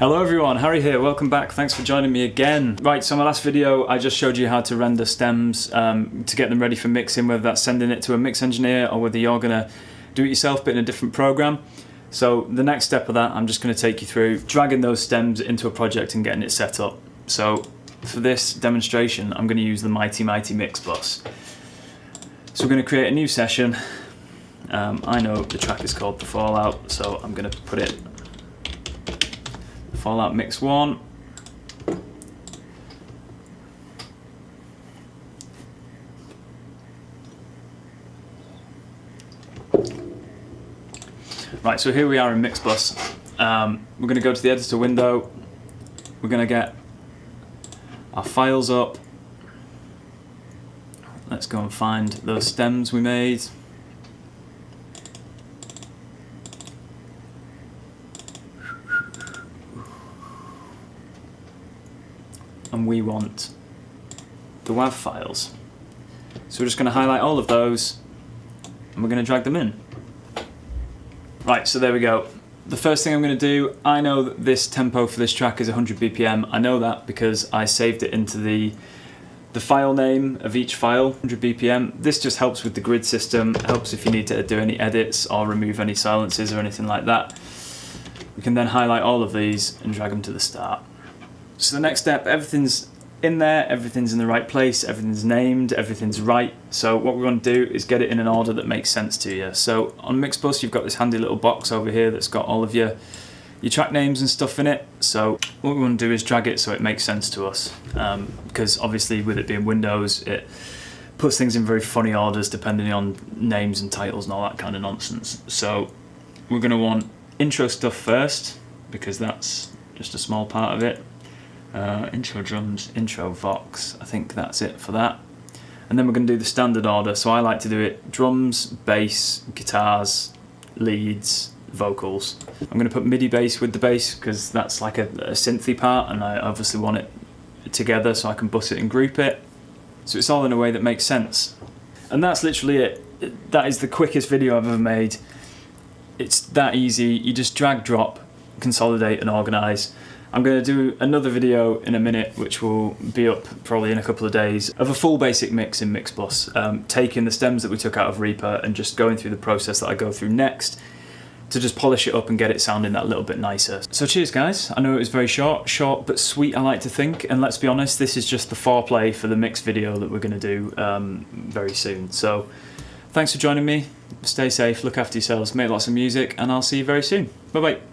Hello everyone, Harry here, welcome back, thanks for joining me again. Right, so in my last video I just showed you how to render stems to get them ready for mixing, whether that's sending it to a mix engineer or whether you're going to do it yourself but in a different program. So the next step of that, I'm just going to take you through dragging those stems into a project and getting it set up. So for this demonstration I'm going to use the mighty Mixbus. So we're going to create a new session. I know the track is called The Fallout, so I'm going to put it Fallout Mix 1. Right, so here we are in Mixbus. We're going to go to the editor window. We're going to get our files up. Let's go and find those stems we made. And we want the WAV files. So we're just going to highlight all of those and we're going to drag them in. Right, so there we go. The first thing I'm going to do, I know that this tempo for this track is 100 BPM. I know that because I saved it into the file name of each file, 100 BPM. This just helps with the grid system, helps if you need to do any edits or remove any silences or anything like that. We can then highlight all of these and drag them to the start. So the next step, everything's in there, everything's in the right place, everything's named, everything's right. So what we want to do is get it in an order that makes sense to you. So on Mixbus you've got this handy little box over here that's got all of your track names and stuff in it. So what we want to do is drag it so it makes sense to us. Because obviously with it being Windows, it puts things in very funny orders depending on names and titles and all that kind of nonsense. So we're going to want intro stuff first, because that's just a small part of it. Intro drums, intro vox, I think that's it for that. And then we're going to do the standard order, so I like to do it drums, bass, guitars, leads, vocals. I'm going to put MIDI bass with the bass because that's like a synthy part and I obviously want it together so I can bus it and group it. So it's all in a way that makes sense. And that's literally it. That is the quickest video I've ever made. It's that easy, you just drag, drop, consolidate and organise. I'm going to do another video in a minute, which will be up probably in a couple of days, of a full basic mix in Mixbus, taking the stems that we took out of REAPER and just going through the process that I go through next to just polish it up and get it sounding that little bit nicer. So cheers guys, I know it was very short but sweet I like to think, and let's be honest, this is just the foreplay for the mix video that we're going to do very soon. So thanks for joining me, stay safe, look after yourselves, make lots of music, and I'll see you very soon. Bye bye.